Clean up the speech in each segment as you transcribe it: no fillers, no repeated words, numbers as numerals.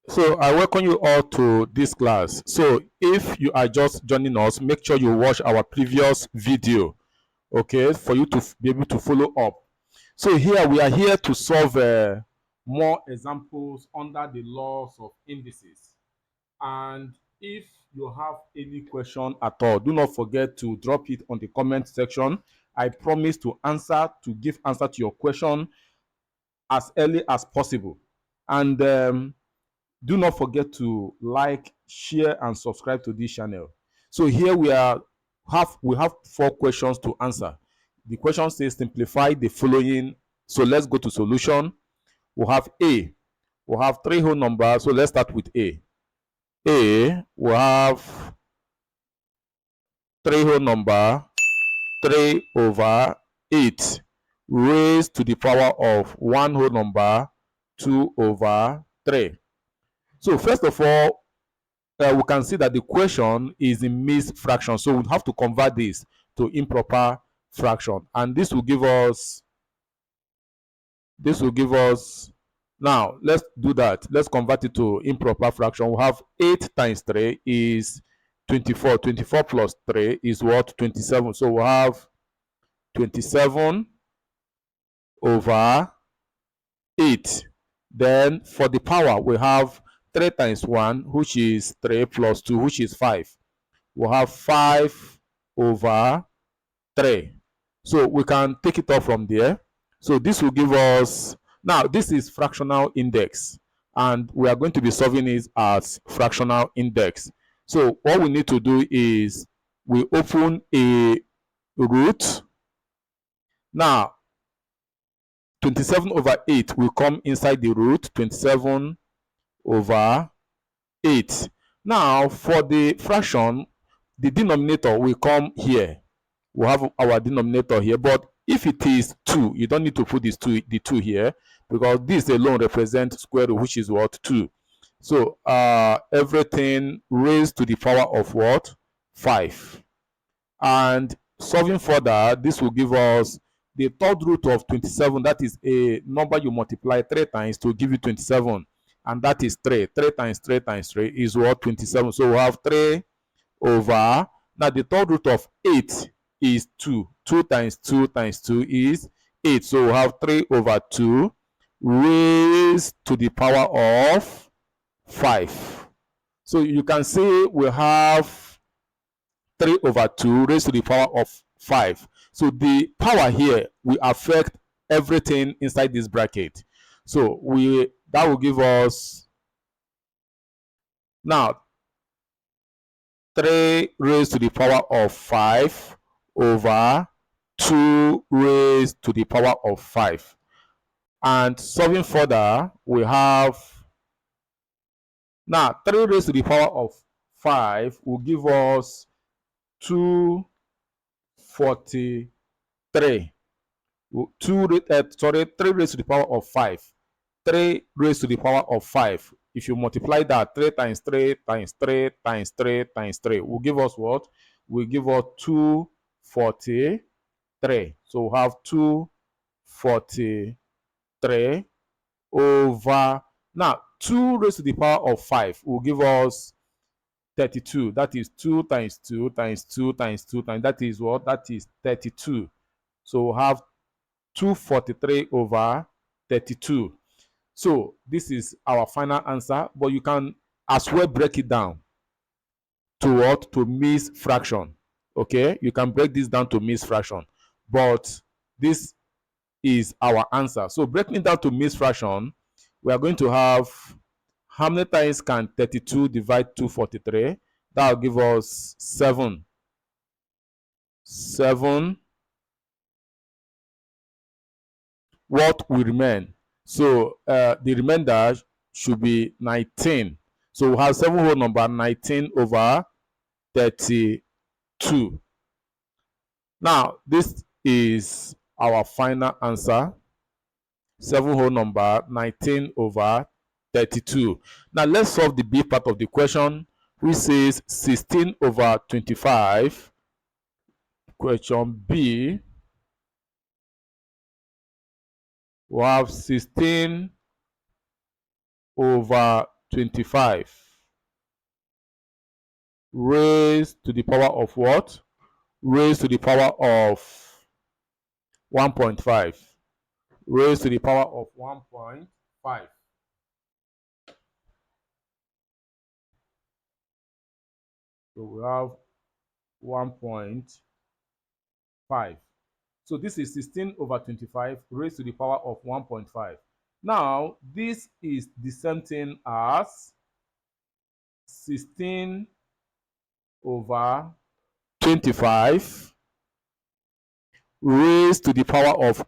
So I welcome you all to this class. So if you are just joining us, make sure you watch our previous video, okay, for you to be able to follow up. So here we are here to solve more examples under the laws of indices. And if you have any question at all, do not forget to drop it on the comment section. I promise to give answer to your question as early as possible. And do not forget to like, share, and subscribe to this channel. So here we have 4 questions to answer. The question says simplify the following. So let's go to solution. We have A. We have 3 whole numbers. So let's start with A. We have 3 whole number 3/8 raised to the power of 1 whole number 2/3. So first of all, we can see that the question is in mixed fraction. So we have to convert this to improper fraction. And this will give us, now let's do that. Let's convert it to improper fraction. We have 8 times 3 is 24. 24 plus 3 is what? 27. So we have 27 over 8. Then for the power, we have 3 times 1, which is 3, plus 2, which is 5. We'll have 5/3. So we can take it off from there. So this will give us, now this is fractional index, and we are going to be solving it as fractional index. So what we need to do is we open a root. Now 27/8 will come inside the root, 27/8. Now for the fraction, the denominator will come here. We have our denominator here, but if it is 2, you don't need to put the 2 here, because this alone represents square root, which is what? 2. So everything raised to the power of what? 5. And solving further, this will give us the third root of 27. That is a number you multiply 3 times to give you 27, and that is 3. 3 times 3 times 3 is what? 27. So we have 3 over, now the third root of 8 is 2. 2 times 2 times 2 is 8. So we have 3/2 raised to the power of 5. So you can see we have 3/2 raised to the power of 5. So the power here will affect everything inside this bracket. So that will give us, now 3 raised to the power of 5 over 2 raised to the power of 5. And solving further, we have, now 3 raised to the power of 5 will give us 243. 3 raised to the power of 5. 3 raised to the power of 5. If you multiply that, 3 times 3 times 3 times 3 times 3 will give us what? Will give us 243. So we have 243 over, now 2 raised to the power of 5 will give us 32. That is 2 times 2 times 2 times 2 times, that is what? That is 32. So we have 243/32. So this is our final answer, but you can as well break it down to what? To mixed fraction. Okay, you can break this down to mixed fraction, but this is our answer. So breaking it down to mixed fraction, we are going to have, how many times can 32 divide 243? That will give us 7. 7. What will remain? So the remainder should be 19. So we have 7 whole number 19/32. Now this is our final answer. 7 whole number 19/32. Now let's solve the B part of the question, which says 16/25. Question B. We have 16/25 25 raised to the power of what? Raised to the power of 1.5. Raised to the power of 1.5. So we have 1.5. So this is 16 over 25 raised to the power of 1.5. Now, this is the same thing as 16 over 25 raised to the power of,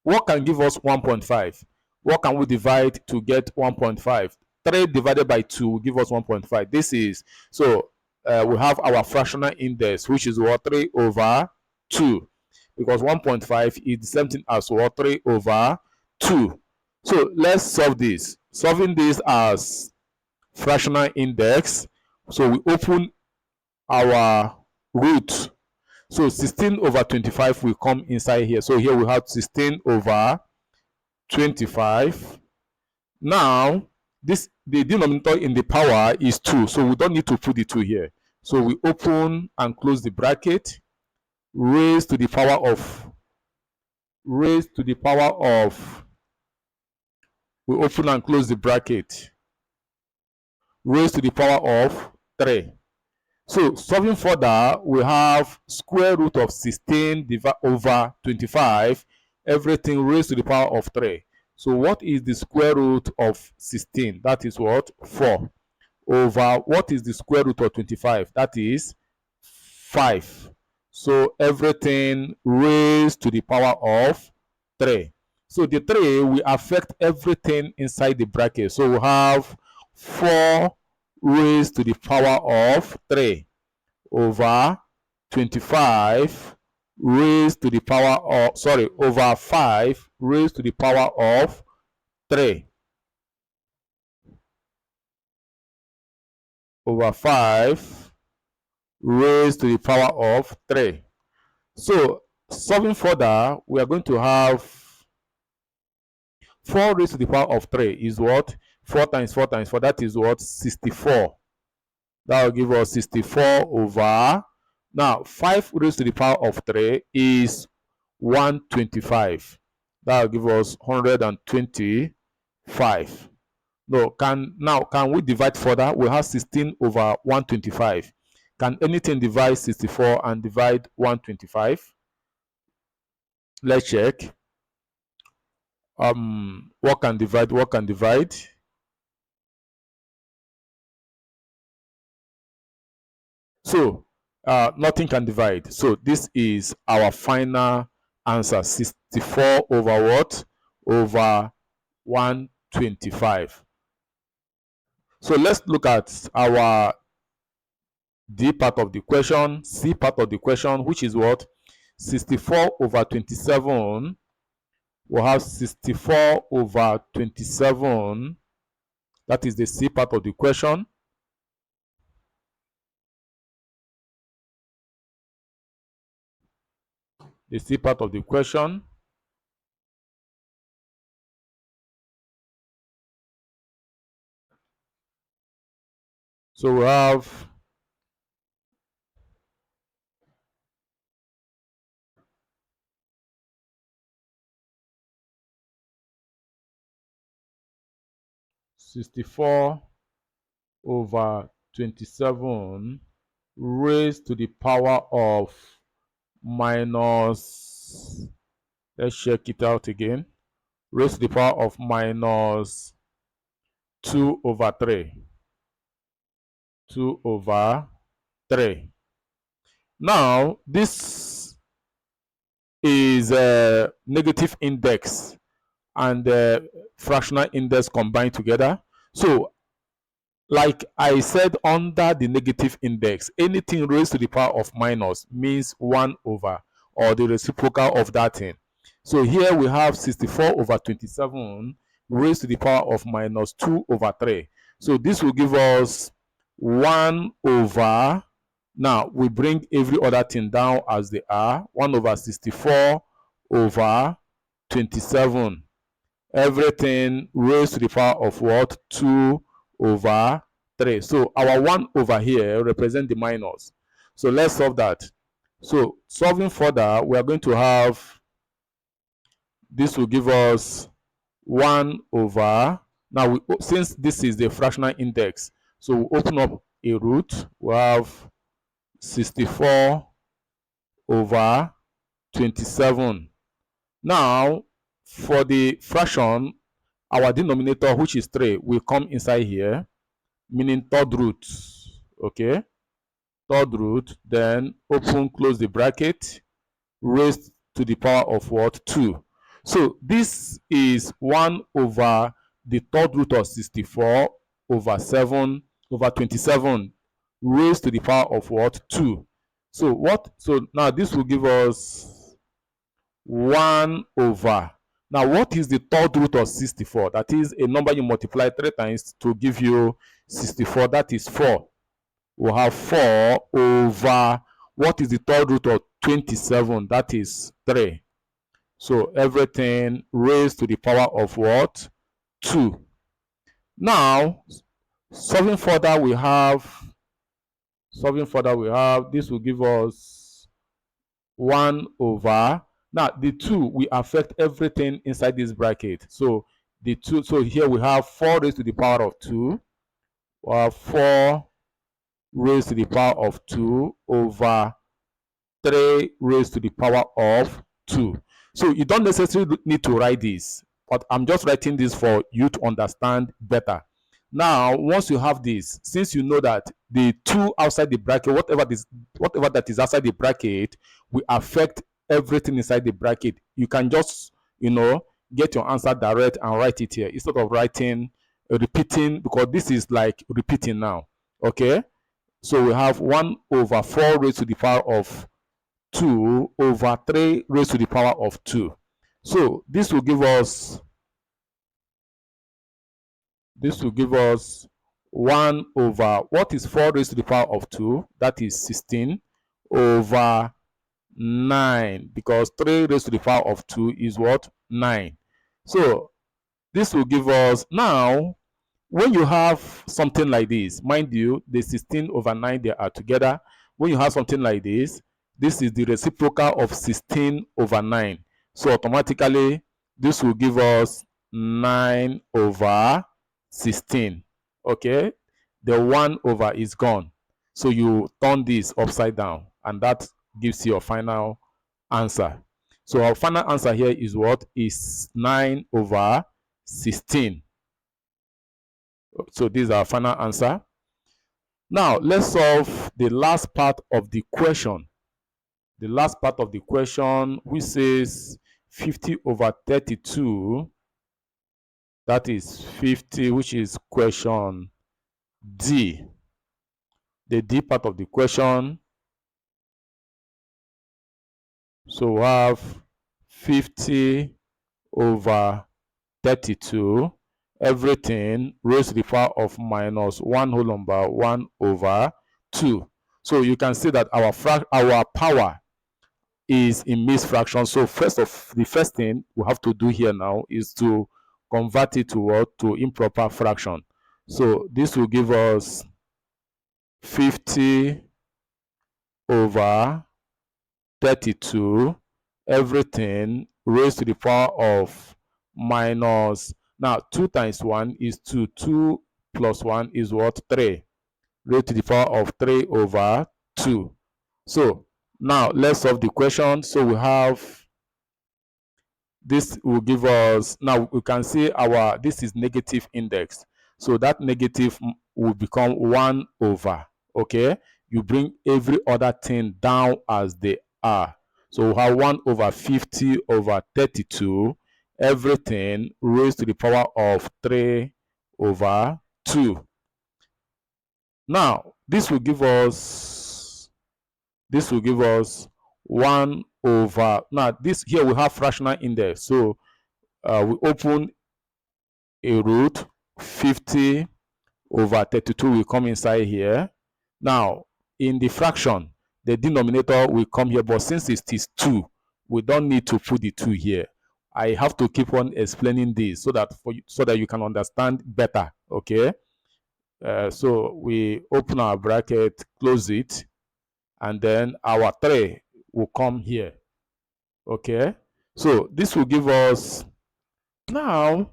what can give us 1.5? What can we divide to get 1.5? 3 divided by 2 will give us 1.5. This is, so we have our fractional index, which is what? 3 over 2. Because 1.5 is the same thing as what? 3 over 2. So let's solve this. Solving this as fractional index. So we open our root. So 16 over 25 will come inside here. So here we have 16 over 25. Now, the denominator in the power is 2. So we don't need to put the 2 here. So we open and close the bracket. Raised to the power of, we open and close the bracket. Raised to the power of 3. So solving further, we have square root of 16 over 25, everything raised to the power of 3. So what is the square root of 16? That is what? 4. Over what is the square root of 25? That is 5. So everything raised to the power of 3. So the 3 will affect everything inside the bracket. So we have 4 raised to the power of 3 over 25 raised to the power of, over 5 raised to the power of 3 over 5 raised to the power of 3. So solving further, we are going to have 4 raised to the power of 3 is what? 4 times 4 times 4, that is what? 64. That will give us 64 over, now 5 raised to the power of 3 is 125. That will give us 125. No, can we divide further? We have 16 over 125. Can anything divide 64 and divide 125? Let's check. What can divide? What can divide? So nothing can divide. So this is our final answer. 64 over what? Over 125. So let's look at our D part of the question, C part of the question, which is what? 64 over 27. We'll have 64 over 27. That is the C part of the question. The C part of the question. So we have 64 over 27 raised to the power of minus, let's check it out again, raised to the power of minus 2 over 3. 2 over 3. Now, this is a negative index and fractional index combined together. So, like I said, under the negative index, anything raised to the power of minus means 1 over, or the reciprocal of that thing. So here we have 64 over 27 raised to the power of minus 2 over 3. So this will give us 1 over, now we bring every other thing down as they are, 1 over 64 over 27. Everything raised to the power of what? 2 over 3. So our 1 over here represents the minus. So let's solve that. So solving further, we are going to have, this will give us 1 over, now since this is the fractional index, so we open up a root, we have 64 over 27. Now for the fraction, our denominator, which is 3, will come inside here, meaning third root. Okay, third root, then open, close the bracket, raised to the power of what? 2. So this is 1 over the third root of 64 over 7 over 27 raised to the power of what? 2. So what? So now this will give us 1 over. Now what is the third root of 64? That is a number you multiply 3 times to give you 64. That is 4. We'll have 4 over, what is the third root of 27? That is 3. So everything raised to the power of what? 2. Now, solving further, we have, this will give us 1 over, now the 2 will affect everything inside this bracket. So the 2, so here we have 4 raised to the power of 2, or 4 raised to the power of 2 over 3 raised to the power of 2. So you don't necessarily need to write this, but I'm just writing this for you to understand better. Now, once you have this, since you know that the 2 outside the bracket, whatever that is outside the bracket, will affect everything inside the bracket, you can just, get your answer direct and write it here instead of writing, repeating, because this is like repeating now. Okay? So we have 1 over 4 raised to the power of 2 over 3 raised to the power of 2. So this will give us 1 over, what is 4 raised to the power of 2? That is 16 over 9, because 3 raised to the power of 2 is what? 9. So this will give us, now when you have something like this, mind you, the 16 over 9, they are together. When you have something like this is the reciprocal of 16 over 9. So automatically, this will give us 9 over 16. Okay? The 1 over is gone. So you turn this upside down, and that gives you your final answer. So our final answer here is what? Is 9 over 16. So this is our final answer. Now, let's solve the last part of the question. The last part of the question, which says 50 over 32. That is 50, which is question D. The D part of the question. So we have 50 over 32. Everything raised to the power of minus 1 whole number 1 over 2. So you can see that our power is in mixed fraction. So the first thing we have to do here now is to convert it to what? To improper fraction. So this will give us 50 over 32, everything raised to the power of minus, now 2 times 1 is 2, 2 plus 1 is what? 3, raised to the power of 3 over 2. So now let's solve the question. So we have, this will give us, now we can see this is negative index. So that negative will become 1 over. Okay? You bring every other thing down as they are. So we have 1 over 50 over 32. Everything raised to the power of 3 over 2. Now, this will give us 1 over, now this here we have fractional index. So we open a root, 50 over 32 will come inside here. Now, in the fraction, the denominator will come here, but since it is 2, we don't need to put the 2 here. I have to keep on explaining this so that you can understand better. Okay? So we open our bracket, close it, and then our 3 will come here. Okay, so this will give us, now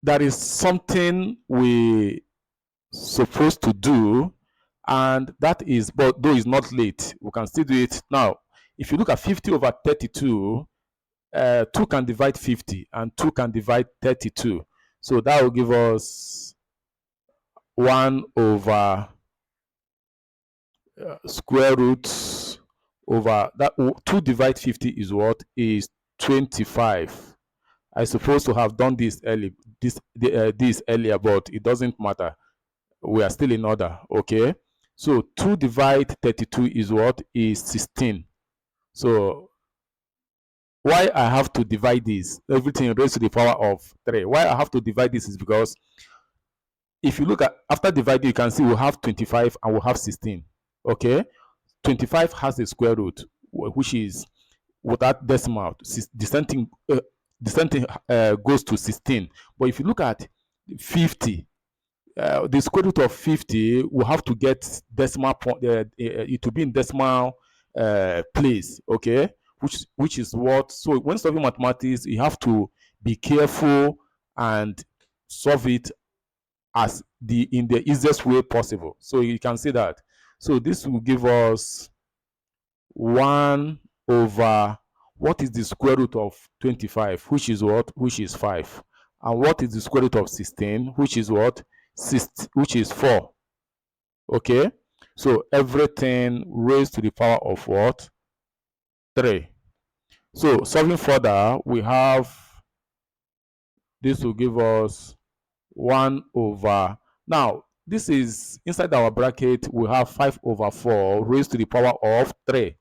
that is something we supposed to do, and that is, but though it's not late, we can still do it now. If you look at 50 over 32, 2 can divide 50 and 2 can divide 32, so that will give us 1 over square root over that. 2 divide 50 is what? Is 25. I supposed to have done this this earlier, but it doesn't matter. We are still in order. Okay, so 2 divide 32 is what? Is 16. So why I have to divide this, everything raised to the power of 3, why I have to divide this is because if you look at after dividing, you can see we have 25 and we have 16. Okay, 25 has a square root, which is without decimal, descending goes to 16. But if you look at 50, the square root of 50 will have to get decimal point, it will be in decimal place. Okay, which is what, so when solving mathematics, you have to be careful and solve it as in the easiest way possible. So you can see that. So this will give us 1 over, what is the square root of 25, which is what? Which is 5. And what is the square root of 16, which is what? 6, which is 4. Okay, so everything raised to the power of what? 3. So solving further, we have, this will give us 1 over, now this is inside our bracket, we have 5 over 4 raised to the power of 3.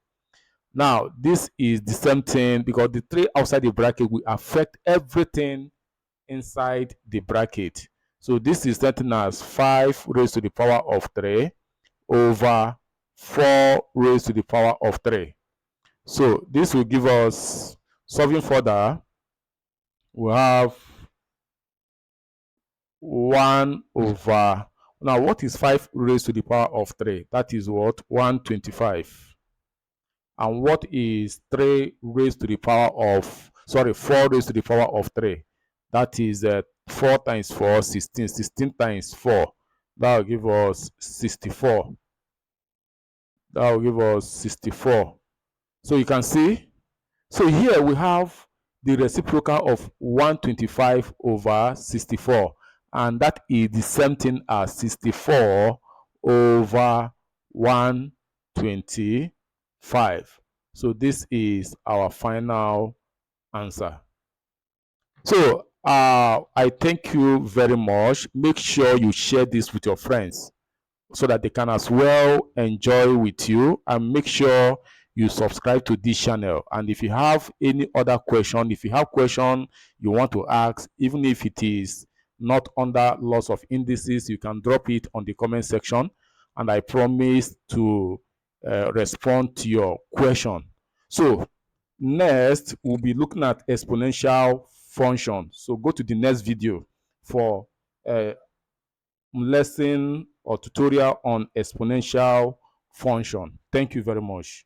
Now this is the same thing, because the 3 outside the bracket will affect everything inside the bracket. So this is something as 5 raised to the power of 3 over 4 raised to the power of 3. So this will give us, solving further, we have 1 over, now what is 5 raised to the power of 3? That is what? 125. And what is 3 raised to the power of, sorry, 4 raised to the power of 3? That is 4 times 4, 16. 16 times 4, that will give us 64. That will give us 64. So you can see, so here we have the reciprocal of 125 over 64, and that is the same thing as 64 over 125. So this is our final answer. So I thank you very much. Make sure you share this with your friends so that they can as well enjoy with you, and make sure you subscribe to this channel. And if you have any other question, if you have question you want to ask, even if it is not under loss of indices, you can drop it on the comment section, and I promise to respond to your question. So next we'll be looking at exponential function. So go to the next video for lesson or tutorial on exponential function. Thank you very much.